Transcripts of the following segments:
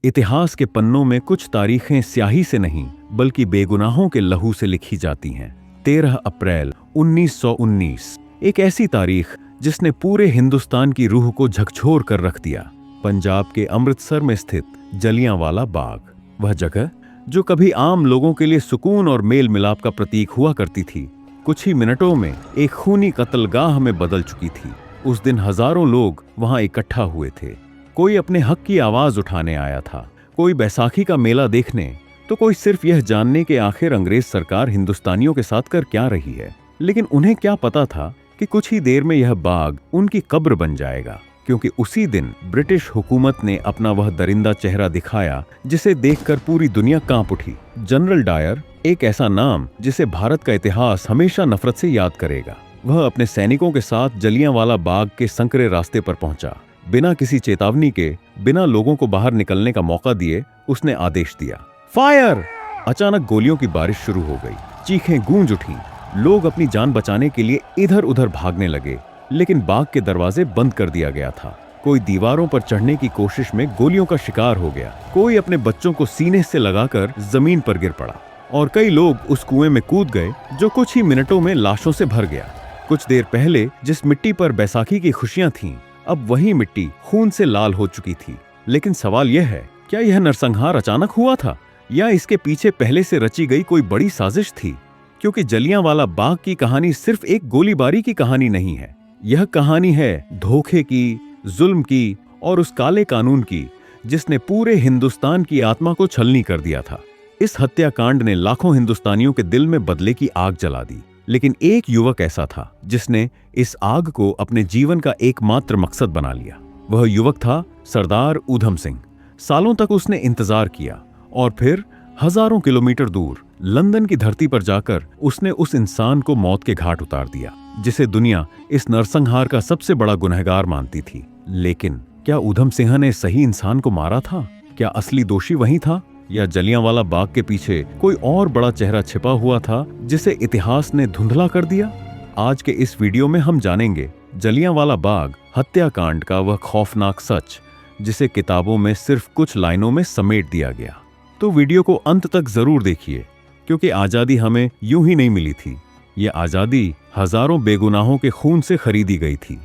इतिहास के पन्नों में कुछ तारीखें स्याही से नहीं बल्कि बेगुनाहों के लहू से लिखी जाती हैं। 13 अप्रैल 1919 एक ऐसी तारीख जिसने पूरे हिंदुस्तान की रूह को झकझोर कर रख दिया। पंजाब के अमृतसर में स्थित जलियांवाला बाग, वह जगह जो कभी आम लोगों के लिए सुकून और मेल मिलाप का प्रतीक हुआ करती थी, कुछ ही मिनटों में एक खूनी कत्लगाह में बदल चुकी थी। उस दिन हजारों लोग वहां इकट्ठा हुए थे। कोई अपने हक की आवाज उठाने आया था, कोई बैसाखी का मेला देखने, तो कोई सिर्फ यह जानने के आखिर अंग्रेज सरकार हिंदुस्तानियों के साथ कर क्या रही है। लेकिन उन्हें क्या पता था कि कुछ ही देर में यह बाग उनकी कब्र बन जाएगा, क्योंकि उसी दिन ब्रिटिश हुकूमत ने अपना वह दरिंदा चेहरा दिखाया जिसे देखकर पूरी दुनिया कांप उठी। जनरल डायर, एक ऐसा नाम जिसे भारत का इतिहास हमेशा नफरत से याद करेगा। वह अपने सैनिकों के साथ जलियांवाला बाग के संकरे रास्ते पर पहुंचा। बिना किसी चेतावनी के, बिना लोगों को बाहर निकलने का मौका दिए, उसने आदेश दिया, फायर! अचानक गोलियों की बारिश शुरू हो गई। चीखें गूंज उठीं। लोग अपनी जान बचाने के लिए इधर उधर भागने लगे, लेकिन बाग के दरवाजे बंद कर दिया गया था। कोई दीवारों पर चढ़ने की कोशिश में गोलियों का शिकार हो गया, कोई अपने बच्चों को सीने से लगाकर जमीन पर गिर पड़ा, और कई लोग उस कुएं में कूद गए जो कुछ ही मिनटों में लाशों से भर गया। कुछ देर पहले जिस मिट्टी पर बैसाखी की खुशियां थीं, अब वही मिट्टी खून से लाल हो चुकी थी। लेकिन सवाल यह है, क्या यह नरसंहार अचानक हुआ था या इसके पीछे पहले से रची गई कोई बड़ी साजिश थी? क्योंकि जलियांवाला बाग की कहानी सिर्फ एक गोलीबारी की कहानी नहीं है। यह कहानी है धोखे की, जुल्म की और उस काले कानून की जिसने पूरे हिंदुस्तान की आत्मा को छलनी कर दिया था। इस हत्याकांड ने लाखों हिंदुस्तानियों के दिल में बदले की आग जला दी। लेकिन एक युवक ऐसा था जिसने इस आग को अपने जीवन का एकमात्र मकसद बना लिया। वह युवक था सरदार ऊधम सिंह। सालों तक उसने इंतजार किया और फिर हजारों किलोमीटर दूर लंदन की धरती पर जाकर उसने उस इंसान को मौत के घाट उतार दिया जिसे दुनिया इस नरसंहार का सबसे बड़ा गुनहगार मानती थी। लेकिन क्या ऊधम सिंह ने सही इंसान को मारा था? क्या असली दोषी वही था, या जलियांवाला बाग के पीछे कोई और बड़ा चेहरा छिपा हुआ था जिसे इतिहास ने धुंधला कर दिया? आज के इस वीडियो में हम जानेंगे जलियांवाला बाग हत्याकांड का वह खौफनाक सच जिसे किताबों में सिर्फ कुछ लाइनों में समेट दिया गया। तो वीडियो को अंत तक जरूर देखिए, क्योंकि आजादी हमें यूं ही नहीं मिली थी। ये आजादी हजारों बेगुनाहों के खून से खरीदी गई थी।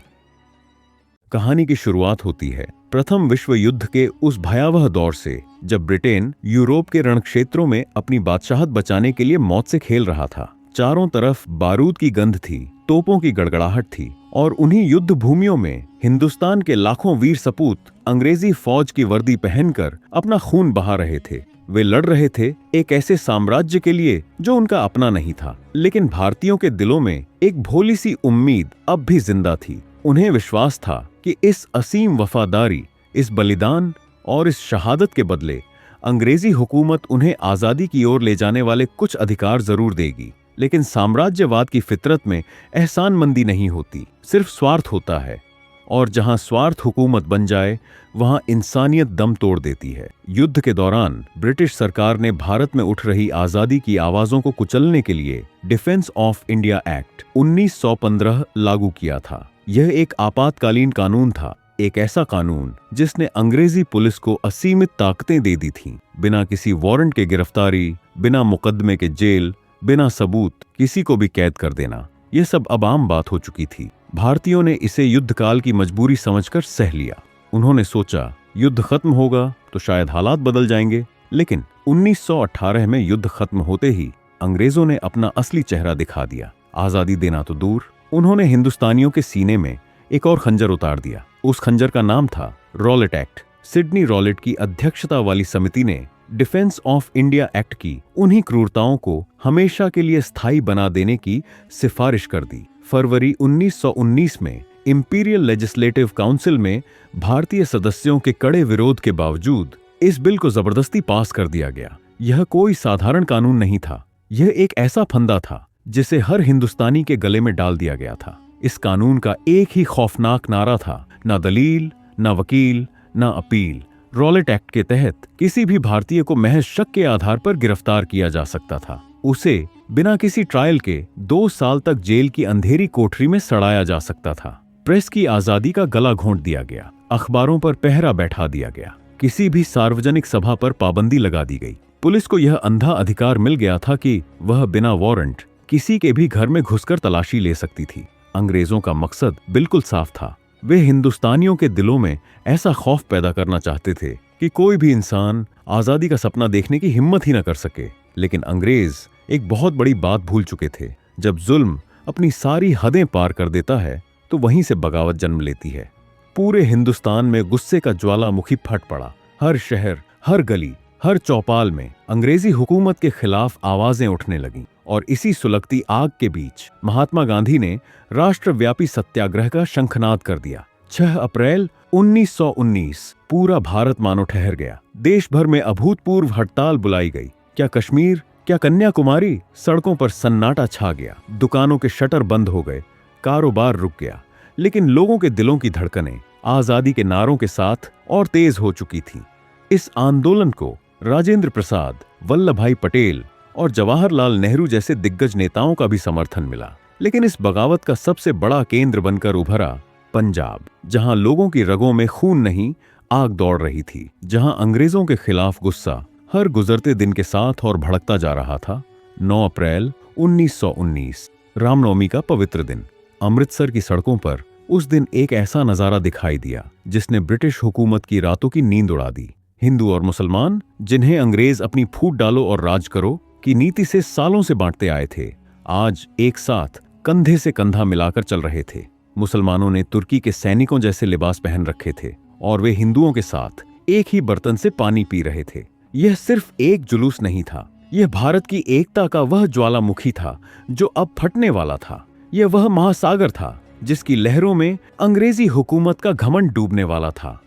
कहानी की शुरुआत होती है प्रथम विश्व युद्ध के उस भयावह दौर से, जब ब्रिटेन यूरोप के रणक्षेत्रों में अपनी बादशाहत बचाने के लिए मौत से खेल रहा था। चारों तरफ बारूद की गंध थी, तोपों की गड़गड़ाहट थी, और उन्हीं युद्ध भूमियों में हिंदुस्तान के लाखों वीर सपूत अंग्रेजी फौज की वर्दी पहनकर अपना खून बहा रहे थे। वे लड़ रहे थे एक ऐसे साम्राज्य के लिए जो उनका अपना नहीं था। लेकिन भारतीयों के दिलों में एक भोली सी उम्मीद अब भी जिंदा थी। उन्हें विश्वास था कि इस असीम वफादारी, इस बलिदान और इस शहादत के बदले अंग्रेजी हुकूमत उन्हें आजादी की ओर ले जाने वाले कुछ अधिकार जरूर देगी। लेकिन साम्राज्यवाद की फितरत में एहसानमंदी नहीं होती, सिर्फ स्वार्थ होता है। और जहां स्वार्थ हुकूमत बन जाए, वहां इंसानियत दम तोड़ देती है। युद्ध के दौरान ब्रिटिश सरकार ने भारत में उठ रही आजादी की आवाजों को कुचलने के लिए डिफेंस ऑफ इंडिया एक्ट 1915 लागू किया था। यह एक आपातकालीन कानून था, एक ऐसा कानून जिसने अंग्रेजी पुलिस को असीमित ताकतें दे दी थीं। बिना किसी वारंट के गिरफ्तारी, बिना मुकदमे के जेल, बिना सबूत किसी को भी कैद कर देना, यह सब अब आम बात हो चुकी थी। भारतीयों ने इसे युद्धकाल की मजबूरी समझकर सह लिया। उन्होंने सोचा युद्ध खत्म होगा तो शायद हालात बदल जाएंगे। लेकिन 1918 में युद्ध खत्म होते ही अंग्रेजों ने अपना असली चेहरा दिखा दिया। आजादी देना तो दूर, उन्होंने हिंदुस्तानियों के सीने में एक और खंजर उतार दिया। उस खंजर का नाम था रॉलेट एक्ट। सिडनी रॉलेट की अध्यक्षता वाली समिति ने डिफेंस ऑफ इंडिया एक्ट की उन्हीं क्रूरताओं को हमेशा के लिए स्थायी बना देने की सिफारिश कर दी। फरवरी 1919 में इंपीरियल लेजिस्लेटिव काउंसिल में भारतीय सदस्यों के कड़े विरोध के बावजूद इस बिल को जबरदस्ती पास कर दिया गया। यह कोई साधारण कानून नहीं था, यह एक ऐसा फंदा था जिसे हर हिंदुस्तानी के गले में डाल दिया गया था। इस कानून का एक ही खौफनाक नारा था, ना दलील, ना वकील, ना अपील। रॉलेट एक्ट के तहत किसी भी भारतीय को महज शक के आधार पर गिरफ्तार किया जा सकता था। उसे बिना किसी ट्रायल के 2 साल तक जेल की अंधेरी कोठरी में सड़ाया जा सकता था। प्रेस की आजादी का गला घोंट दिया गया, अखबारों पर पहरा बैठा दिया गया। किसी भी सार्वजनिक सभा पर पाबंदी लगा दी गई। पुलिस को यह अंधा अधिकार मिल गया था कि वह बिना वारंट किसी के भी घर में घुसकर तलाशी ले सकती थी। अंग्रेजों का मकसद बिल्कुल साफ था। वे हिंदुस्तानियों के दिलों में ऐसा खौफ पैदा करना चाहते थे कि कोई भी इंसान आजादी का सपना देखने की हिम्मत ही न कर सके। लेकिन अंग्रेज एक बहुत बड़ी बात भूल चुके थे। जब जुल्म अपनी सारी हदें पार कर देता है तो वहीं से बगावत जन्म लेती है। पूरे हिंदुस्तान में गुस्से का ज्वालामुखी फट पड़ा। हर शहर, हर गली, हर चौपाल में अंग्रेजी हुकूमत के खिलाफ आवाजें उठने लगीं। और इसी सुलगती आग के बीच महात्मा गांधी ने राष्ट्रव्यापी सत्याग्रह का शंखनाद कर दिया। 6 अप्रैल 1919 पूरा भारत मानो ठहर गया। देश भर में अभूतपूर्व हड़ताल बुलाई गई। क्या कश्मीर, क्या कन्याकुमारी, सड़कों पर सन्नाटा छा गया। दुकानों के शटर बंद हो गए, कारोबार रुक गया। लेकिन लोगों के दिलों की धड़कनें आजादी के नारों के साथ और तेज हो चुकी थीं। इस आंदोलन को राजेंद्र प्रसाद, वल्लभ भाई पटेल और जवाहरलाल नेहरू जैसे दिग्गज नेताओं का भी समर्थन मिला। लेकिन इस बगावत का सबसे बड़ा केंद्र बनकर उभरा पंजाब, जहां लोगों की रगों में खून नहीं, आग दौड़ रही थी। जहां अंग्रेजों के खिलाफ गुस्सा हर गुजरते दिन के साथ और भड़कता जा रहा था। 9 अप्रैल 1919 रामनवमी का पवित्र दिन। अमृतसर की सड़कों पर उस दिन एक ऐसा नजारा दिखाई दिया जिसने ब्रिटिश हुकूमत की रातों की नींद उड़ा दी। हिंदू और मुसलमान, जिन्हें अंग्रेज अपनी फूट डालो और राज करो की नीति से सालों से बांटते आए थे, आज एक साथ कंधे से कंधा मिलाकर चल रहे थे। मुसलमानों ने तुर्की के सैनिकों जैसे लिबास पहन रखे थे और वे हिंदुओं के साथ एक ही बर्तन से पानी पी रहे थे। यह सिर्फ एक जुलूस नहीं था, यह भारत की एकता का वह ज्वालामुखी था जो अब फटने वाला था। यह वह महासागर था जिसकी लहरों में अंग्रेजी हुकूमत का घमंड डूबने वाला था।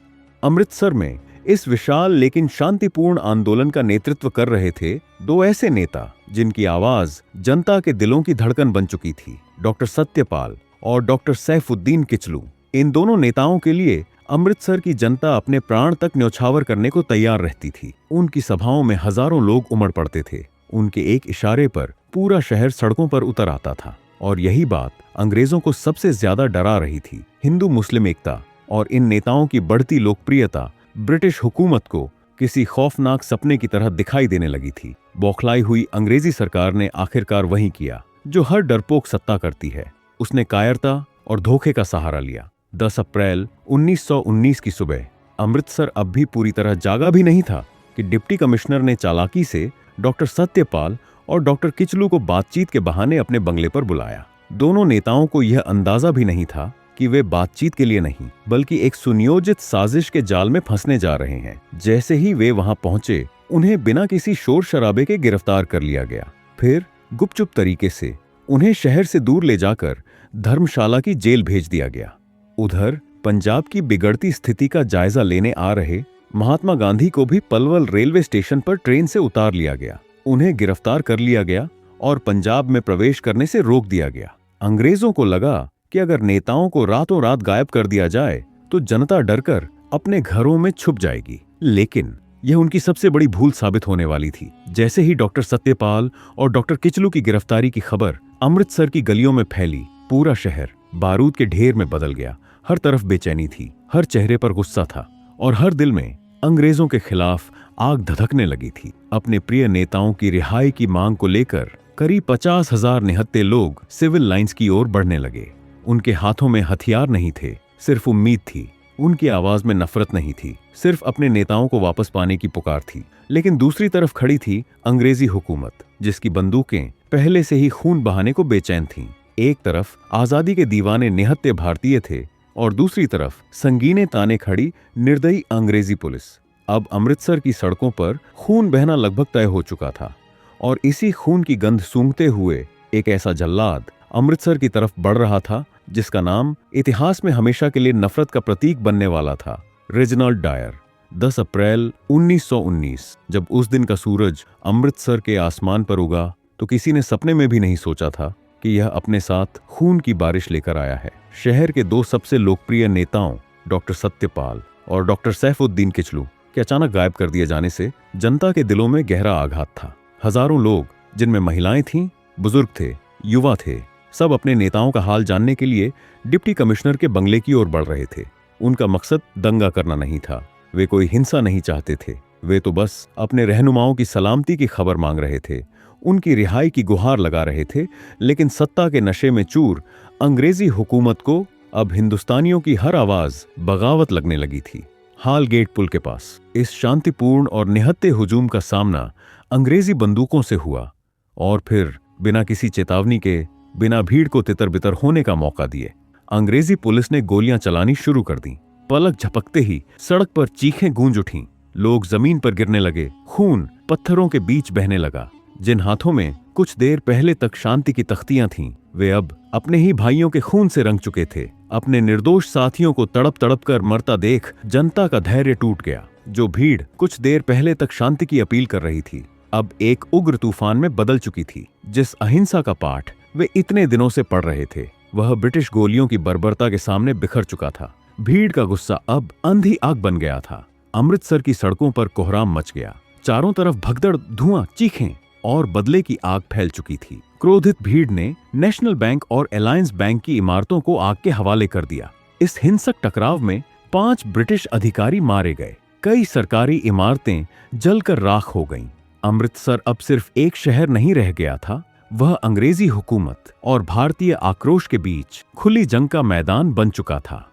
अमृतसर में इस विशाल लेकिन शांतिपूर्ण आंदोलन का नेतृत्व कर रहे थे 2 ऐसे नेता जिनकी आवाज जनता के दिलों की धड़कन बन चुकी थी, डॉक्टर सत्यपाल और डॉक्टर सैफुद्दीन किचलू। इन दोनों नेताओं के लिए अमृतसर की जनता अपने प्राण तक न्यौछावर करने को तैयार रहती थी। उनकी सभाओं में हजारों लोग उमड़ पड़ते थे। उनके एक इशारे पर पूरा शहर सड़कों पर उतर आता था। और यही बात अंग्रेजों को सबसे ज्यादा डरा रही थी। हिंदू मुस्लिम एकता और इन नेताओं की बढ़ती लोकप्रियता ब्रिटिश हुकूमत को किसी खौफनाक सपने की तरह दिखाई देने लगी थी। बौखलाई हुई अंग्रेजी सरकार ने आखिरकार वही किया जो हर डरपोक सत्ता करती है। उसने कायरता और धोखे का सहारा लिया। 10 अप्रैल 1919 की सुबह अमृतसर अब भी पूरी तरह जागा भी नहीं था कि डिप्टी कमिश्नर ने चालाकी से डॉक्टर सत्यपाल और डॉक्टर किचलू को बातचीत के बहाने अपने बंगले पर बुलाया। दोनों नेताओं को यह अंदाजा भी नहीं था कि वे बातचीत के लिए नहीं बल्कि एक सुनियोजित साजिश के जाल में फंसने जा रहे हैं। जैसे ही वे वहां पहुंचे, उन्हें बिना किसी शोर शराबे के गिरफ्तार कर लिया गया। फिर गुपचुप तरीके से उन्हें शहर से दूर ले जाकर धर्मशाला की जेल भेज दिया गया। उधर पंजाब की बिगड़ती स्थिति का जायजा लेने आ रहे महात्मा गांधी को भी पलवल रेलवे स्टेशन पर ट्रेन से उतार लिया गया। उन्हें गिरफ्तार कर लिया गया और पंजाब में प्रवेश करने से रोक दिया गया। अंग्रेजों को लगा कि अगर नेताओं को रातों रात गायब कर दिया जाए तो जनता डरकर अपने घरों में छुप जाएगी। लेकिन यह उनकी सबसे बड़ी भूल साबित होने वाली थी। जैसे ही डॉक्टर सत्यपाल और डॉक्टर किचलू की गिरफ्तारी की खबर अमृतसर की गलियों में फैली, पूरा शहर बारूद के ढेर में बदल गया। हर तरफ बेचैनी थी, हर चेहरे पर गुस्सा था और हर दिल में अंग्रेजों के खिलाफ आग धधकने लगी थी। अपने प्रिय नेताओं की रिहाई की मांग को लेकर करीब 50,000 निहत्थे लोग सिविल लाइंस की ओर बढ़ने लगे। उनके हाथों में हथियार नहीं थे, सिर्फ उम्मीद थी। उनकी आवाज में नफरत नहीं थी, सिर्फ अपने नेताओं को वापस पाने की पुकार थी। लेकिन दूसरी तरफ खड़ी थी अंग्रेजी हुकूमत, जिसकी बंदूकें पहले से ही खून बहाने को बेचैन थीं। एक तरफ आजादी के दीवाने निहत्थे भारतीय थे और दूसरी तरफ संगीने ताने खड़ी निर्दयी अंग्रेजी पुलिस। अब अमृतसर की सड़कों पर खून बहना लगभग तय हो चुका था और इसी खून की गंध सूंघते हुए एक ऐसा जल्लाद अमृतसर की तरफ बढ़ रहा था जिसका नाम इतिहास में हमेशा के लिए नफरत का प्रतीक बनने वाला था, रेजिनाल्ड डायर। 10 अप्रैल 1919 जब उस दिन का सूरज अमृतसर के आसमान पर उगा तो किसी ने सपने में भी नहीं सोचा था कि यह अपने साथ खून की बारिश लेकर आया है। शहर के 2 सबसे लोकप्रिय नेताओं डॉक्टर सत्यपाल और डॉक्टर सैफुद्दीन किचलू के अचानक गायब कर दिए जाने से जनता के दिलों में गहरा आघात था। हजारों लोग, जिनमें महिलाएं थीं, बुजुर्ग थे, युवा थे, सब अपने नेताओं का हाल जानने के लिए डिप्टी कमिश्नर के बंगले की ओर बढ़ रहे थे। उनका मकसद दंगा करना नहीं था, वे कोई हिंसा नहीं चाहते थे, वे तो बस अपने रहनुमाओं की सलामती की खबर मांग रहे थे, उनकी रिहाई की गुहार लगा रहे थे। लेकिन सत्ता के नशे में चूर अंग्रेजी हुकूमत को अब हिंदुस्तानियों की हर आवाज बगावत लगने लगी थी। हाल गेट पुल के पास इस शांतिपूर्ण और निहत्थे हुजूम का सामना अंग्रेजी बंदूकों से हुआ और फिर बिना किसी चेतावनी के, बिना भीड़ को तितर-बितर होने का मौका दिए, अंग्रेजी पुलिस ने गोलियां चलानी शुरू कर दी। पलक झपकते ही सड़क पर चीखें गूंज उठीं, लोग जमीन पर गिरने लगे, खून पत्थरों के बीच बहने लगा। जिन हाथों में कुछ देर पहले तक शांति की तख्तियां थीं, वे अब अपने ही भाइयों के खून से रंग चुके थे। अपने निर्दोष साथियों को तड़प तड़प कर मरता देख जनता का धैर्य टूट गया। जो भीड़ कुछ देर पहले तक शांति की अपील कर रही थी, अब एक उग्र तूफान में बदल चुकी थी। जिस अहिंसा का पाठ वे इतने दिनों से पढ़ रहे थे, वह ब्रिटिश गोलियों की बर्बरता के सामने बिखर चुका था। भीड़ का गुस्सा अब अंधी आग बन गया था। अमृतसर की सड़कों पर कोहराम मच गया, चारों तरफ भगदड़, धुआं, चीखें और बदले की आग फैल चुकी थी। क्रोधित भीड़ ने नेशनल बैंक और अलायंस बैंक की इमारतों को आग के हवाले कर दिया। इस हिंसक टकराव में 5 ब्रिटिश अधिकारी मारे गए, कई सरकारी इमारतें जलकर राख हो गईं। अमृतसर अब सिर्फ एक शहर नहीं रह गया था, वह अंग्रेजी हुकूमत और भारतीय आक्रोश के बीच खुली जंग का मैदान बन चुका था।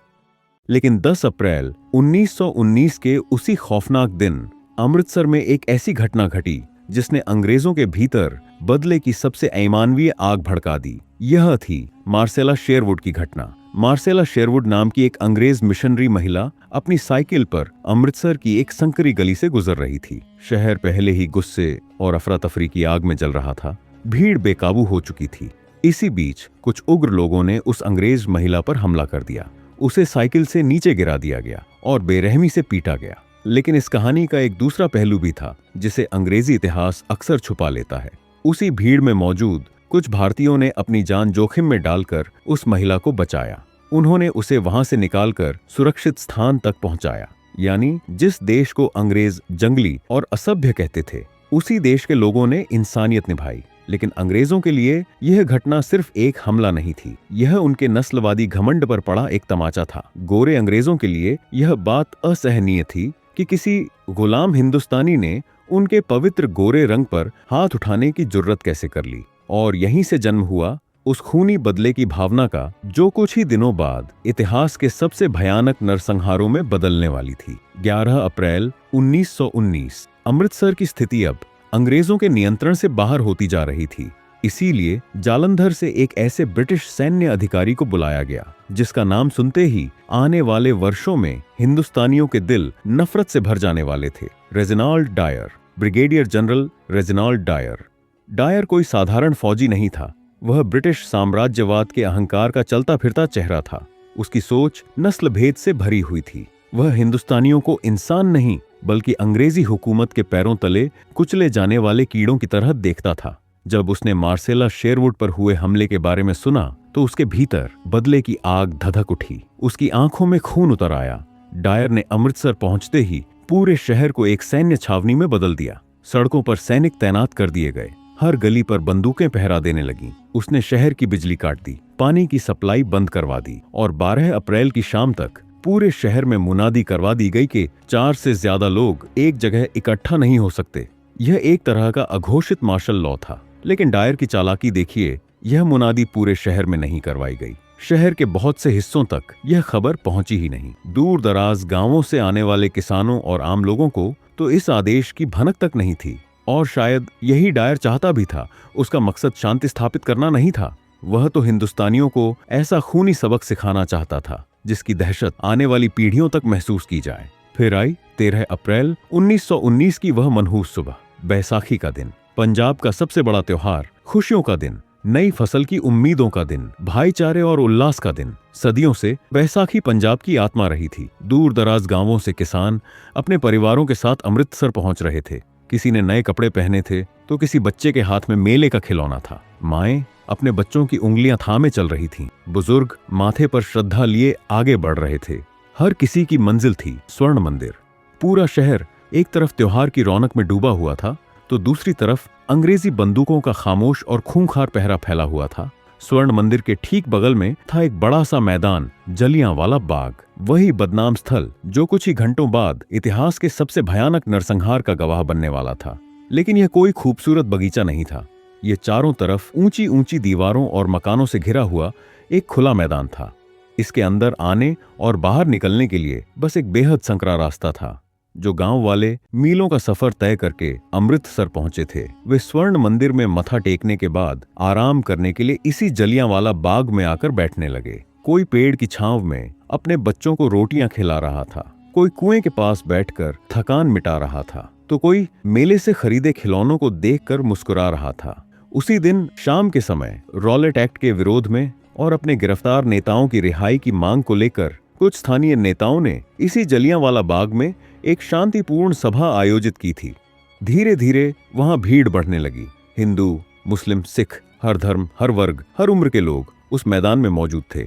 लेकिन 10 अप्रैल 1919 के उसी खौफनाक दिन अमृतसर में एक ऐसी घटना घटी जिसने अंग्रेजों के भीतर बदले की सबसे अमानवीय आग भड़का दी। यह थी मार्सेला शेरवुड की घटना। मार्सेला शेरवुड नाम की एक अंग्रेज मिशनरी महिला अपनी साइकिल पर अमृतसर की एक संकरी गली से गुजर रही थी। शहर पहले ही गुस्से और अफरा तफरी की आग में जल रहा था, भीड़ बेकाबू हो चुकी थी। इसी बीच कुछ उग्र लोगों ने उस अंग्रेज महिला पर हमला कर दिया। उसे साइकिल से नीचे गिरा दिया गया और बेरहमी से पीटा गया। लेकिन इस कहानी का एक दूसरा पहलू भी था जिसे अंग्रेजी इतिहास अक्सर छुपा लेता है। उसी भीड़ में मौजूद कुछ भारतीयों ने अपनी जान जोखिम में डालकर उस महिला को बचाया। उन्होंने उसे वहां से निकालकर सुरक्षित स्थान तक पहुंचाया। यानी जिस देश को अंग्रेज जंगली और असभ्य कहते थे, उसी देश के लोगों ने इंसानियत निभाई। लेकिन अंग्रेजों के लिए यह घटना सिर्फ एक हमला नहीं थी, यह उनके नस्लवादी घमंड पर पड़ा एक तमाचा था। गोरे अंग्रेजों के लिए यह बात असहनीय थी कि किसी गुलाम हिंदुस्तानी ने उनके पवित्र गोरे रंग पर हाथ उठाने की जुर्रत कैसे कर ली। और यहीं से जन्म हुआ उस खूनी बदले की भावना का, जो कुछ ही दिनों बाद इतिहास के सबसे भयानक नरसंहारों में बदलने वाली थी। 11 अप्रैल 1919 अमृतसर की स्थिति अब अंग्रेजों के नियंत्रण से बाहर होती जा रही थी। इसीलिए जालंधर से एक ऐसे ब्रिटिश सैन्य अधिकारी को बुलाया गया जिसका नाम सुनते ही आने वाले वर्षों में हिंदुस्तानियों के दिल नफरत से भर जाने वाले थे। Reginald Dyer, brigadier general Reginald Dyer. Dyer कोई साधारण फौजी नहीं था, वह ब्रिटिश साम्राज्यवाद के अहंकार का चलता फिरता चेहरा था। उसकी सोच नस्ल भेद से भरी हुई थी। वह हिंदुस्तानियों को इंसान नहीं बल्कि अंग्रेजी हुकूमत के पैरों तले कुचले जाने वाले कीड़ों की तरह देखता था। जब उसने मार्सेला शेरवुड पर हुए हमले के बारे में सुना तो उसके भीतर बदले की आग धधक उठी, उसकी आंखों में खून उतर आया। डायर ने अमृतसर पहुंचते ही पूरे शहर को एक सैन्य छावनी में बदल दिया। सड़कों पर सैनिक तैनात कर दिए गए, हर गली पर बंदूकें पहरा देने लगीं। उसने शहर की बिजली काट दी, पानी की सप्लाई बंद करवा दी और 12 अप्रैल की शाम तक पूरे शहर में मुनादी करवा दी गई कि 4 से ज्यादा लोग एक जगह इकट्ठा नहीं हो सकते। यह एक तरह का अघोषित मार्शल लॉ था। लेकिन डायर की चालाकी देखिए, यह मुनादी पूरे शहर में नहीं करवाई गई। शहर के बहुत से हिस्सों तक यह खबर पहुंची ही नहीं। दूर दराज गांवों से आने वाले किसानों और आम लोगों को तो इस आदेश की भनक तक नहीं थी। और शायद यही डायर चाहता भी था। उसका मकसद शांति स्थापित करना नहीं था, वह तो हिंदुस्तानियों को ऐसा खूनी सबक सिखाना चाहता था जिसकी दहशत आने वाली पीढ़ियों तक महसूस की जाए। फिर आई 13 अप्रैल 1919 की वह मनहूस सुबह, बैसाखी का दिन, पंजाब का सबसे बड़ा त्योहार, खुशियों का दिन, नई फसल की उम्मीदों का दिन, भाईचारे और उल्लास का दिन। सदियों से बैसाखी पंजाब की आत्मा रही थी। दूर दराज गांवों से किसान अपने परिवारों के साथ अमृतसर पहुंच रहे थे। किसी ने नए कपड़े पहने थे तो किसी बच्चे के हाथ में मेले का खिलौना था। माएं अपने बच्चों की उंगलियां थामे चल रही थीं। बुजुर्ग माथे पर श्रद्धा लिए आगे बढ़ रहे थे। हर किसी की मंजिल थी स्वर्ण मंदिर। पूरा शहर एक तरफ त्योहार की रौनक में डूबा हुआ था तो दूसरी तरफ अंग्रेजी बंदूकों का खामोश और खूंखार पहरा फैला हुआ था। स्वर्ण मंदिर के ठीक बगल में था एक बड़ा सा मैदान, जलियांवाला बाग। वही बदनाम स्थल जो कुछ ही घंटों बाद इतिहास के सबसे भयानक नरसंहार का गवाह बनने वाला था। लेकिन यह कोई खूबसूरत बगीचा नहीं था। ये चारों तरफ ऊंची ऊंची दीवारों और मकानों से घिरा हुआ एक खुला मैदान था। इसके अंदर आने और बाहर निकलने के लिए बस एक बेहद संकरा रास्ता था। जो गांव वाले मीलों का सफर तय करके अमृतसर पहुंचे थे, वे स्वर्ण मंदिर में मथा टेकने के बाद आराम करने के लिए इसी जलियांवाला बाग में आकर बैठने लगे। कोई पेड़ की छांव में अपने बच्चों को रोटियां खिला रहा था, कोई कुएं के पास बैठकर थकान मिटा रहा था, तो कोई मेले से खरीदे खिलौनों को देखकर मुस्कुरा रहा था। उसी दिन शाम के समय रॉलेट एक्ट के विरोध में और अपने गिरफ्तार नेताओं की रिहाई की मांग को लेकर कुछ स्थानीय नेताओं ने इसी जलियांवाला बाग में एक शांतिपूर्ण सभा आयोजित की थी। धीरे धीरे वहां भीड़ बढ़ने लगी। हिंदू, मुस्लिम, सिख, हर धर्म, हर वर्ग, हर उम्र के लोग उस मैदान में मौजूद थे।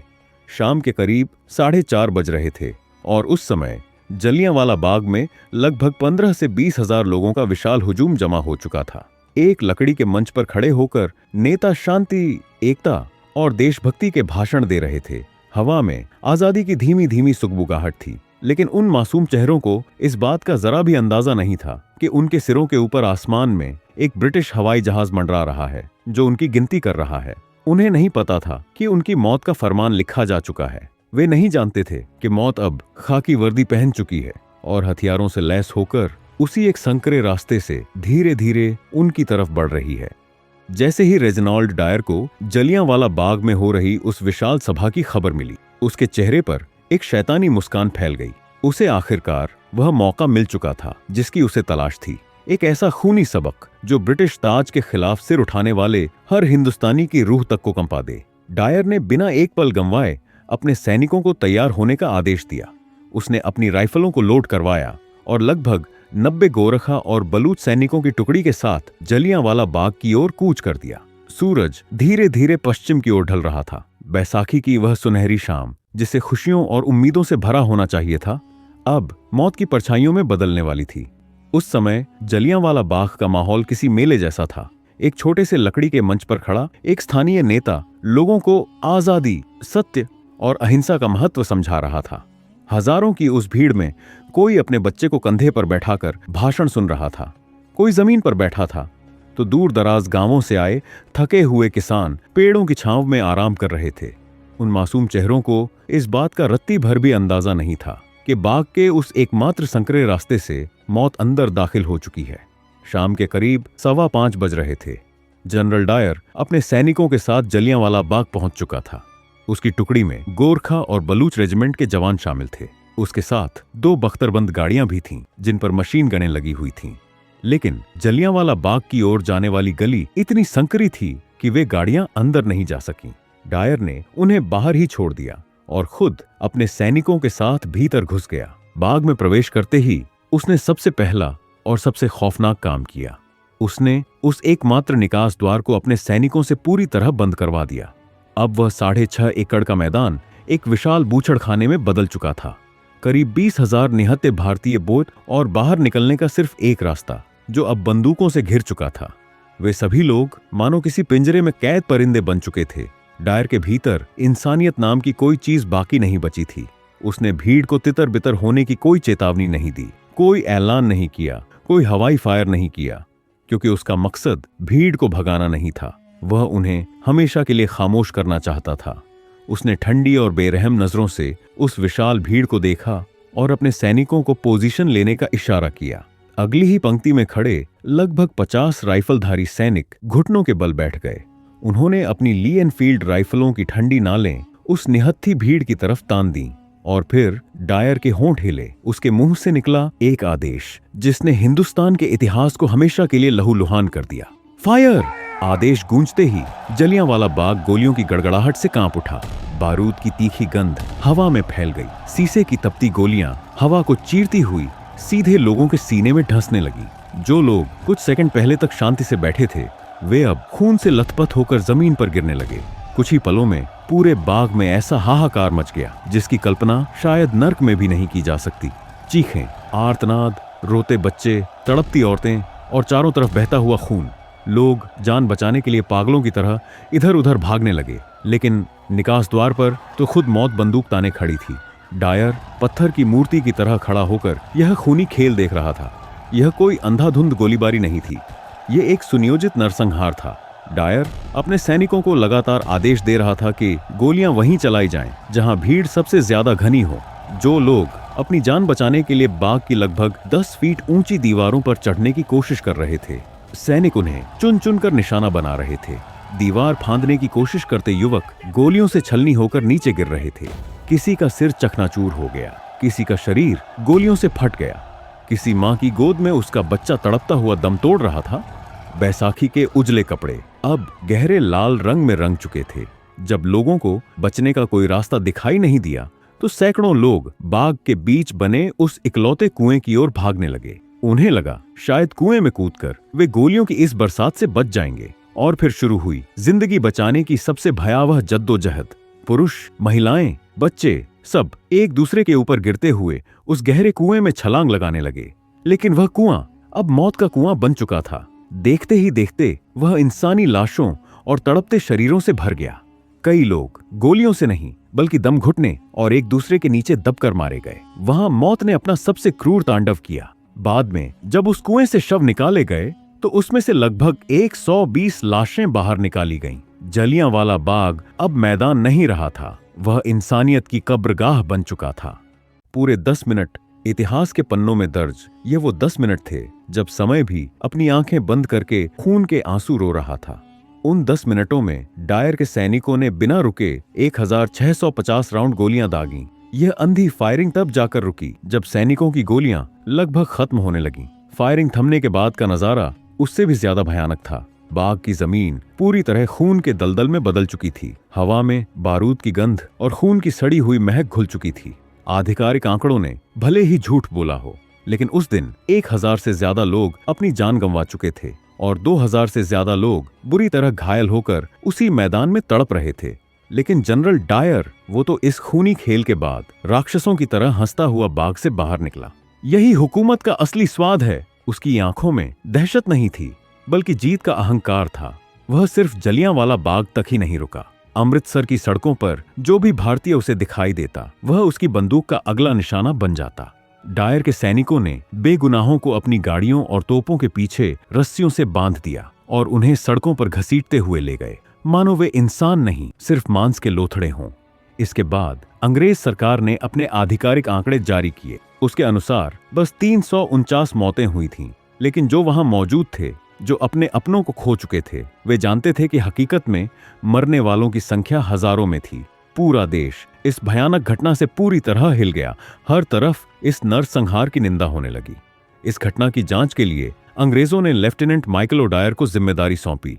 शाम के करीब 4:30 बज रहे थे और उस समय जलियांवाला बाग में लगभग 15 से 20 हजार लोगों का विशाल हुजूम जमा हो चुका था। एक लकड़ी के मंच पर खड़े होकर नेता शांति, एकता और देशभक्ति के भाषण दे रहे थे। हवा में आजादी की धीमी धीमी सुगबुगाहट थी, लेकिन उन मासूम चेहरों को इस बात का जरा भी अंदाजा नहीं था कि उनके सिरों के ऊपर आसमान में एक ब्रिटिश हवाई जहाज मंडरा रहा है जो उनकी गिनती कर रहा है। उन्हें नहीं पता था कि उनकी मौत का फरमान लिखा जा चुका है। वे नहीं जानते थे कि मौत अब खाकी वर्दी पहन चुकी है और हथियारों से लैस होकर उसी एक संकरे रास्ते से धीरे धीरे उनकी तरफ बढ़ रही है। जैसे ही रेजिनाल्ड डायर को जलियांवाला बाग में हो रही उस विशाल सभा की खबर मिली, उसके चेहरे पर एक शैतानी मुस्कान फैल गई। उसे आखिरकार वह मौका मिल चुका था जिसकी उसे तलाश थी। एक ऐसा खूनी सबक जो ब्रिटिश ताज के खिलाफ सिर उठाने वाले हर हिंदुस्तानी की रूह तक को कंपा दे। डायर ने बिना एक पल गंवाए अपने सैनिकों को तैयार होने का आदेश दिया। उसने अपनी राइफलों को लोड करवाया और लगभग 90 गोरखा और बलूच सैनिकों की टुकड़ी के साथ जलियांवाला बाग की ओर कूच कर दिया। सूरज धीरे धीरे पश्चिम की ओर ढल रहा था। बैसाखी की वह सुनहरी शाम, जिसे खुशियों और उम्मीदों से भरा होना चाहिए था, अब मौत की परछाइयों में बदलने वाली थी। उस समय जलियांवाला बाग का माहौल किसी मेले जैसा था। एक छोटे से लकड़ी के मंच पर खड़ा एक स्थानीय नेता लोगों को आजादी, सत्य और अहिंसा का महत्व समझा रहा था। हजारों की उस भीड़ में कोई अपने बच्चे को कंधे पर बैठाकर भाषण सुन रहा था, कोई जमीन पर बैठा था, तो दूर दराज गांवों से आए थके हुए किसान पेड़ों की छांव में आराम कर रहे थे। उन मासूम चेहरों को इस बात का रत्ती भर भी अंदाजा नहीं था कि बाग के उस एकमात्र संकरे रास्ते से मौत अंदर दाखिल हो चुकी है। शाम के करीब 5:15 बज रहे थे। जनरल डायर अपने सैनिकों के साथ जलियांवाला बाग पहुंच चुका था। उसकी टुकड़ी में गोरखा और बलूच रेजिमेंट के जवान शामिल थे। उसके साथ 2 बख्तरबंद गाड़ियां भी थीं, जिन पर मशीन गनें लगी हुई थीं। लेकिन जलियांवाला बाग की ओर जाने वाली गली इतनी संकरी थी कि वे गाड़ियां अंदर नहीं जा सकीं। डायर ने उन्हें बाहर ही छोड़ दिया और खुद अपने सैनिकों के साथ भीतर घुस गया। बाग में प्रवेश करते ही उसने सबसे पहला और सबसे खौफनाक काम किया। उसने उस एकमात्र निकास द्वार को अपने सैनिकों से पूरी तरह बंद करवा दिया। अब वह 6.5 एकड़ का मैदान एक विशाल बूचड़खाने में बदल चुका था। करीब 20,000 निहत्थे भारतीय बोट और बाहर निकलने का सिर्फ एक रास्ता, जो अब बंदूकों से घिर चुका था। वे सभी लोग मानो किसी पिंजरे में कैद परिंदे बन चुके थे। डायर के भीतर इंसानियत नाम की कोई चीज बाकी नहीं बची थी। उसने भीड़ को तितर बितर होने की कोई चेतावनी नहीं दी, कोई ऐलान नहीं किया, कोई हवाई फायर नहीं किया, क्योंकि उसका मकसद भीड़ को भगाना नहीं था। वह उन्हें हमेशा के लिए खामोश करना चाहता था। उसने ठंडी और बेरहम नजरों से उस विशाल भीड़ को देखा और अपने सैनिकों को पोजीशन लेने का इशारा किया। अगली ही पंक्ति में खड़े लगभग 50 राइफलधारी सैनिक घुटनों के बल बैठ गए। उन्होंने अपनी ली एनफील्ड राइफलों की ठंडी नालें उस निहत्थी भीड़ की तरफ तान दी और फिर डायर के होंठ हिले। उसके मुंह से निकला एक आदेश जिसने हिंदुस्तान के इतिहास को हमेशा के लिए लहूलुहान कर दिया। फायर! आदेश गूंजते ही जलियांवाला बाग गोलियों की गड़गड़ाहट से कांप उठा। बारूद की तीखी गंध हवा में फैल गई। शीशे की तपती गोलियां हवा को चीरती हुई सीधे लोगों के सीने में धंसने लगी। जो लोग कुछ सेकंड पहले तक शांति से बैठे थे, वे अब खून से लथपथ होकर जमीन पर गिरने लगे। कुछ ही पलों में पूरे बाग में ऐसा हाहाकार मच गया जिसकी कल्पना शायद नर्क में भी नहीं की जा सकती। चीखें, आर्तनाद, रोते बच्चे, तड़पती औरतें और चारों तरफ बहता हुआ खून। लोग जान बचाने के लिए पागलों की तरह इधर उधर भागने लगे, लेकिन निकास द्वार पर तो खुद मौत बंदूक ताने खड़ी थी। डायर पत्थर की मूर्ति की तरह खड़ा होकर यह खूनी खेल देख रहा था। यह कोई अंधाधुंध गोलीबारी नहीं थी, यह एक सुनियोजित नरसंहार था। डायर अपने सैनिकों को लगातार आदेश दे रहा था कि गोलियां वहीं चलाई जाएं जहां भीड़ सबसे ज्यादा घनी हो। जो लोग अपनी जान बचाने के लिए बाग की लगभग 10 फीट ऊंची दीवारों पर चढ़ने की कोशिश कर रहे थे, सैनिक उन्हें चुन चुन कर निशाना बना रहे थे। दीवार फांदने की कोशिश करते युवक गोलियों से छलनी होकर नीचे गिर रहे थे। किसी का सिर चकनाचूर हो गया, किसी का शरीर गोलियों से फट गया, किसी माँ की गोद में उसका बच्चा तड़पता हुआ दम तोड़ रहा था। बैसाखी के उजले कपड़े अब गहरे लाल रंग में रंग चुके थे। जब लोगों को बचने का कोई रास्ता दिखाई नहीं दिया तो सैकड़ों लोग बाग के बीच बने उस इकलौते कुएं की ओर भागने लगे। उन्हें लगा शायद कुएं में कूदकर वे गोलियों की इस बरसात से बच जाएंगे। और फिर शुरू हुई जिंदगी बचाने की सबसे भयावह जद्दोजहद। पुरुष, महिलाएं, बच्चे सब एक दूसरे के ऊपर गिरते हुए उस गहरे कुएं में छलांग लगाने लगे। लेकिन वह कुआं अब मौत का कुआं बन चुका था। देखते ही देखते वह इंसानी लाशों और तड़पते शरीरों से भर गया। कई लोग गोलियों से नहीं बल्कि दम घुटने और एक दूसरे के नीचे दबकर मारे गए। वहां मौत ने अपना सबसे क्रूर तांडव किया। बाद में जब उस कुएं से शव निकाले गए तो उसमें से लगभग 120 लाशें बाहर निकाली गईं। जलियांवाला बाग अब मैदान नहीं रहा था, वह इंसानियत की कब्रगाह बन चुका था। पूरे 10 मिनट इतिहास के पन्नों में दर्ज ये वो 10 मिनट थे जब समय भी अपनी आंखें बंद करके खून के आंसू रो रहा था। उन 10 मिनटों में डायर के सैनिकों ने बिना रुके 1650 राउंड गोलियां दागीं। यह अंधी फायरिंग तब जाकर रुकी जब सैनिकों की गोलियां लगभग खत्म होने लगीं। फायरिंग थमने के बाद का नजारा उससे भी ज्यादा भयानक था। बाग की जमीन पूरी तरह खून के दलदल में बदल चुकी थी। हवा में बारूद की गंध और खून की सड़ी हुई महक घुल चुकी थी। आधिकारिक आंकड़ों ने भले ही झूठ बोला हो, लेकिन उस दिन 1000 से ज्यादा लोग अपनी जान गंवा चुके थे और 2000 से ज्यादा लोग बुरी तरह घायल होकर उसी मैदान में तड़प रहे थे। लेकिन जनरल डायर, वो तो इस खूनी खेल के बाद राक्षसों की तरह हंसता हुआ बाग से बाहर निकला। यही हुकूमत का असली स्वाद है। उसकी आंखों में दहशत नहीं थी बल्कि जीत का अहंकार था। वह सिर्फ जलियांवाला बाग तक ही नहीं रुका। अमृतसर की सड़कों पर जो भी भारतीय उसे दिखाई देता वह उसकी बंदूक का अगला निशाना बन जाता। डायर के सैनिकों ने बेगुनाहों को अपनी गाड़ियों और तोपों के पीछे रस्सियों से बांध दिया और उन्हें सड़कों पर घसीटते हुए ले गए, मानो वे इंसान नहीं सिर्फ मांस के लोथड़े हों। इसके बाद अंग्रेज सरकार ने अपने आधिकारिक आंकड़े जारी किए। उसके अनुसार बस 349 मौतें हुई थीं, लेकिन जो वहां मौजूद थे, जो अपने अपनों को खो चुके थे, वे जानते थे कि हकीकत में मरने वालों की संख्या हजारों में थी। पूरा देश इस भयानक घटना से पूरी तरह हिल गया। हर तरफ इस नरसंहार की निंदा होने लगी। इस घटना की जांच के लिए अंग्रेजों ने लेफ्टिनेंट माइकल ओडायर को जिम्मेदारी सौंपी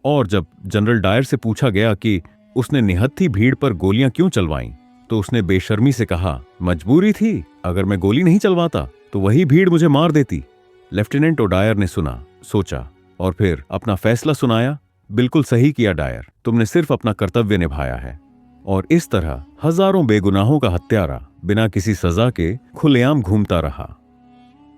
और जब जनरल डायर से पूछा गया कि उसने निहत्थी भीड़ पर गोलियां क्यों चलवाईं, तो उसने बेशर्मी से कहा, मजबूरी थी, अगर मैं गोली नहीं चलवाता तो वही भीड़ मुझे मार देती। लेफ्टिनेंट ओडायर ने सुना, सोचा और फिर अपना फैसला सुनाया। बिल्कुल सही किया डायर, तुमने सिर्फ अपना कर्तव्य निभाया है। और इस तरह हजारों बेगुनाहों का हत्यारा बिना किसी सजा के खुलेआम घूमता रहा।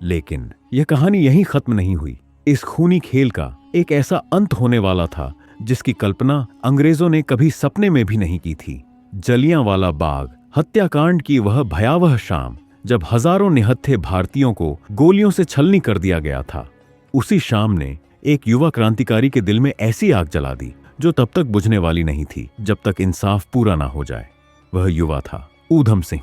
लेकिन यह कहानी यहीं खत्म नहीं हुई। इस खूनी खेल का एक ऐसा अंत होने वाला था जिसकी कल्पना अंग्रेजों ने कभी सपने में भी नहीं की थी। जलियांवाला बाग हत्याकांड की वह भयावह शाम जब हजारों निहत्थे भारतीयों को गोलियों से छलनी कर दिया गया था, उसी शाम ने एक युवा क्रांतिकारी के दिल में ऐसी आग जला दी जो तब तक बुझने वाली नहीं थी जब तक इंसाफ पूरा ना हो जाए। वह युवा था ऊधम सिंह,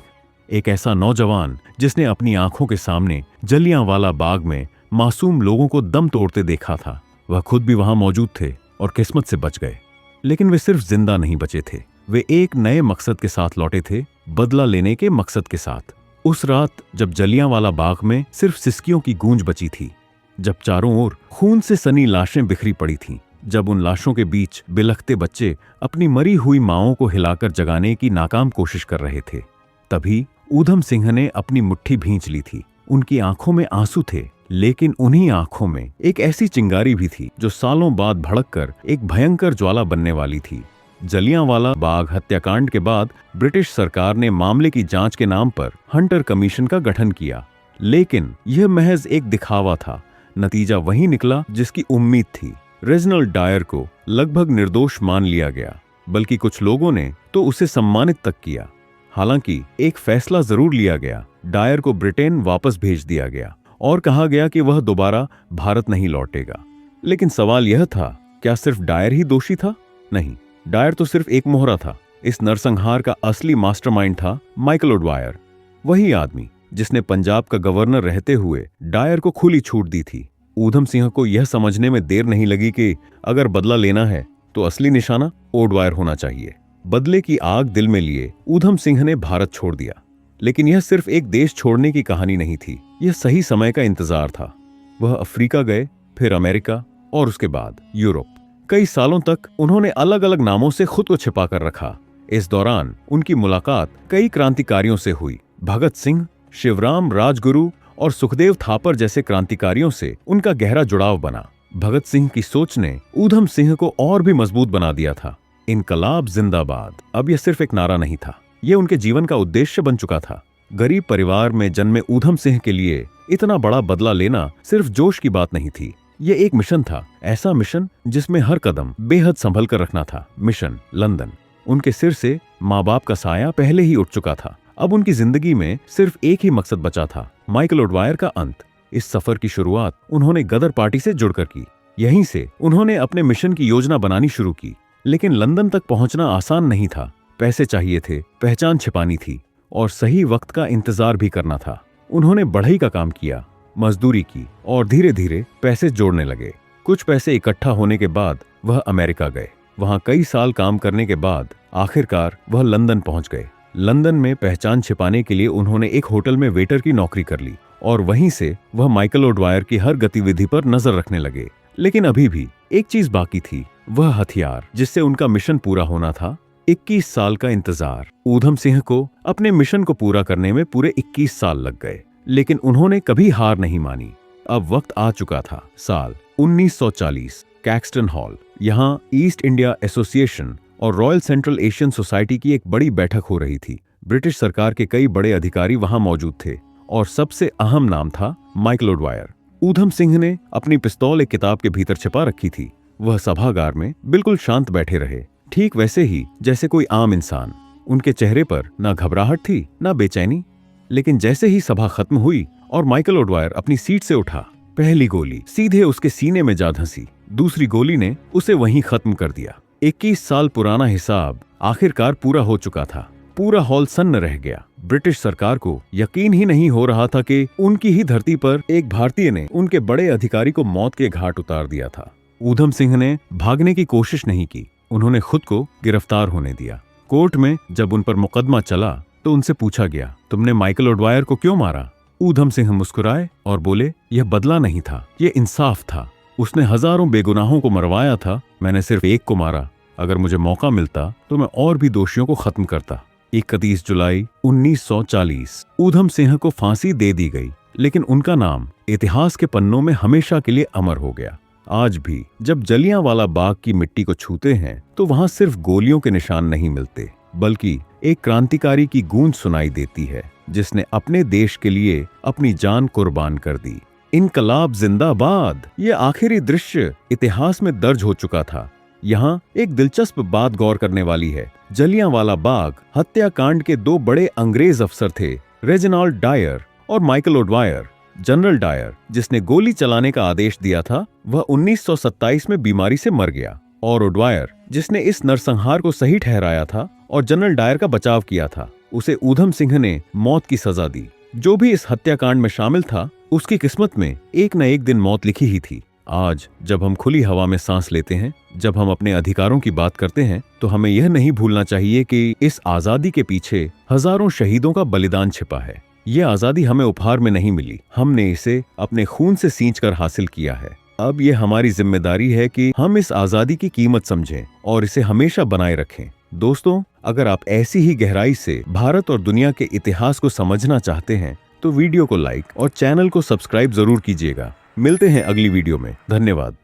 एक ऐसा नौजवान जिसने अपनी आंखों के सामने जलियांवाला बाग में मासूम लोगों को दम तोड़ते देखा था। वह खुद भी वहां मौजूद थे और किस्मत से बच गए। लेकिन वे सिर्फ जिंदा नहीं बचे थे, वे एक नए मकसद के साथ लौटे थे, बदला लेने के मकसद के साथ। उस रात जब जलियांवाला बाग में सिर्फ सिसकियों की गूंज बची थी, जब चारों ओर खून से सनी लाशें बिखरी पड़ी थीं, जब उन लाशों के बीच बिलखते बच्चे अपनी मरी हुई माओं को हिलाकर जगाने की नाकाम कोशिश कर रहे थे, तभी ऊधम सिंह ने अपनी मुट्ठी भींच ली थी। उनकी आंखों में आंसू थे, लेकिन उन्हीं आंखों में एक ऐसी चिंगारी भी थी जो सालों बाद भड़ककर एक भयंकर ज्वाला बनने वाली थी। जलियांवाला बाग हत्याकांड के बाद ब्रिटिश सरकार ने मामले की जांच के नाम पर हंटर कमीशन का गठन किया, लेकिन यह महज एक दिखावा था। नतीजा वही निकला जिसकी उम्मीद थी। रेजिनाल्ड डायर को लगभग निर्दोष मान लिया गया, बल्कि कुछ लोगों ने तो उसे सम्मानित तक किया। हालांकि एक फैसला जरूर लिया गया, डायर को ब्रिटेन वापस भेज दिया गया और कहा गया कि वह दोबारा भारत नहीं लौटेगा। लेकिन सवाल यह था, क्या सिर्फ डायर ही दोषी था? नहीं, डायर तो सिर्फ एक मोहरा था। इस नरसंहार का असली मास्टरमाइंड था माइकल ओडवायर, वही आदमी जिसने पंजाब का गवर्नर रहते हुए डायर को खुली छूट दी थी। ऊधम सिंह को यह समझने में देर नहीं लगी कि अगर बदला लेना है तो असली निशाना ओडवायर होना चाहिए। बदले की आग दिल में लिए ऊधम सिंह ने भारत छोड़ दिया। लेकिन यह सिर्फ एक देश छोड़ने की कहानी नहीं थी, यह सही समय का इंतजार था। वह अफ्रीका गए, फिर अमेरिका और उसके बाद यूरोप। कई सालों तक उन्होंने अलग अलग नामों से खुद को छिपा कर रखा। इस दौरान उनकी मुलाकात कई क्रांतिकारियों से हुई। भगत सिंह, शिवराम राजगुरु और सुखदेव थापर जैसे क्रांतिकारियों से उनका गहरा जुड़ाव बना। भगत सिंह की सोच ने ऊधम सिंह को और भी मजबूत बना दिया था। इनकलाब जिंदाबाद अब यह सिर्फ एक नारा नहीं था, यह उनके जीवन का उद्देश्य बन चुका था। गरीब परिवार में जन्मे ऊधम सिंह के लिए इतना बड़ा बदला लेना सिर्फ जोश की बात नहीं थी, यह एक मिशन था। ऐसा मिशन जिसमें हर कदम बेहद संभल कर रखना था। Mission London. उनके सिर से माँ बाप का साया पहले ही उठ चुका था। अब उनकी जिंदगी में सिर्फ एक ही मकसद बचा था, माइकल ओडवायर का अंत। इस सफर की शुरुआत उन्होंने गदर पार्टी से जुड़कर की। यहीं से उन्होंने अपने मिशन की योजना बनानी शुरू की। लेकिन लंदन तक पहुंचना आसान नहीं था। पैसे चाहिए थे, पहचान छिपानी थी और सही वक्त का इंतजार भी करना था। उन्होंने बढ़ई का काम किया, मजदूरी की और धीरे धीरे पैसे जोड़ने लगे। कुछ पैसे इकट्ठा होने के बाद वह अमेरिका गए। वहां कई साल काम करने के बाद आखिरकार वह लंदन पहुंच गए। लंदन में पहचान छिपाने के लिए उन्होंने एक होटल में वेटर की नौकरी कर ली और वहीं से वह माइकल ओडवायर की हर गतिविधि पर नजर रखने लगे। लेकिन अभी भी एक चीज बाकी थी, वह हथियार जिससे उनका मिशन पूरा होना था। 21 साल का इंतजार। ऊधम सिंह को अपने मिशन को पूरा करने में पूरे 21 साल लग गए, लेकिन उन्होंने कभी हार नहीं मानी। अब वक्त आ चुका था। साल 1940, कैक्सटन हॉल। यहाँ ईस्ट इंडिया एसोसिएशन और रॉयल सेंट्रल एशियन सोसाइटी की एक बड़ी बैठक हो रही थी। ब्रिटिश सरकार के कई बड़े अधिकारी वहां मौजूद थे और सबसे अहम नाम था माइकल ओडवायर। ऊधम सिंह ने अपनी पिस्तौल एक किताब के भीतर छिपा रखी थी। वह सभागार में बिल्कुल शांत बैठे रहे, ठीक वैसे ही जैसे कोई आम इंसान। उनके चेहरे पर ना घबराहट थी ना बेचैनी। लेकिन जैसे ही सभा खत्म हुई और माइकल ओडवायर अपनी सीट से उठा, पहली गोली सीधे उसके सीने में जा धंसी। दूसरी गोली ने उसे वहीं खत्म कर दिया। 21 साल पुराना हिसाब आखिरकार पूरा हो चुका था। पूरा हॉल सन्न रह गया। ब्रिटिश सरकार को यकीन ही नहीं हो रहा था कि उनकी ही धरती पर एक भारतीय ने उनके बड़े अधिकारी को मौत के घाट उतार दिया था। ऊधम सिंह ने भागने की कोशिश नहीं की, उन्होंने खुद को गिरफ्तार होने दिया। कोर्ट में जब उन पर मुकदमा चला तो उनसे पूछा गया, तुमने माइकल ओडवायर को क्यों मारा? ऊधम सिंह मुस्कुराए और बोले, यह बदला नहीं था, यह इंसाफ था। उसने हजारों बेगुनाहों को मरवाया था, मैंने सिर्फ एक को मारा। अगर मुझे मौका मिलता तो मैं और भी दोषियों को खत्म करता। 31 जुलाई 1940 ऊधम सिंह को फांसी दे दी गई, लेकिन उनका नाम इतिहास के पन्नों में हमेशा के लिए अमर हो गया। आज भी जब जलियांवाला बाग की मिट्टी को छूते हैं तो वहां सिर्फ गोलियों के निशान नहीं मिलते, बल्कि एक क्रांतिकारी की गूंज सुनाई देती है जिसने अपने देश के लिए अपनी जान कुर्बान कर दी। इनकलाब जिंदाबाद। ये आखिरी दृश्य इतिहास में दर्ज हो चुका था। यहाँ एक दिलचस्प बात गौर करने वाली है। जलियांवाला बाग हत्याकांड के दो बड़े अंग्रेज अफसर थे, रेजिनाल्ड डायर और माइकल ओडवायर। जनरल डायर, जिसने गोली चलाने का आदेश दिया था, वह 1927 में बीमारी से मर गया और ओडवायर, जिसने इस नरसंहार को सही ठहराया था और जनरल डायर का बचाव किया था, उसे ऊधम सिंह ने मौत की सजा दी। जो भी इस हत्याकांड में शामिल था, उसकी किस्मत में एक न एक दिन मौत लिखी ही थी। आज जब हम खुली हवा में सांस लेते हैं, जब हम अपने अधिकारों की बात करते हैं, तो हमें यह नहीं भूलना चाहिए कि इस आजादी के पीछे हजारों शहीदों का बलिदान छिपा है। यह आजादी हमें उपहार में नहीं मिली, हमने इसे अपने खून से सींचकर हासिल किया है। अब यह हमारी जिम्मेदारी है कि हम इस आजादी की कीमत समझें और इसे हमेशा बनाए रखें। दोस्तों, अगर आप ऐसी ही गहराई से भारत और दुनिया के इतिहास को समझना चाहते हैं तो वीडियो को लाइक और चैनल को सब्सक्राइब जरूर कीजिएगा। मिलते हैं अगली वीडियो में। धन्यवाद।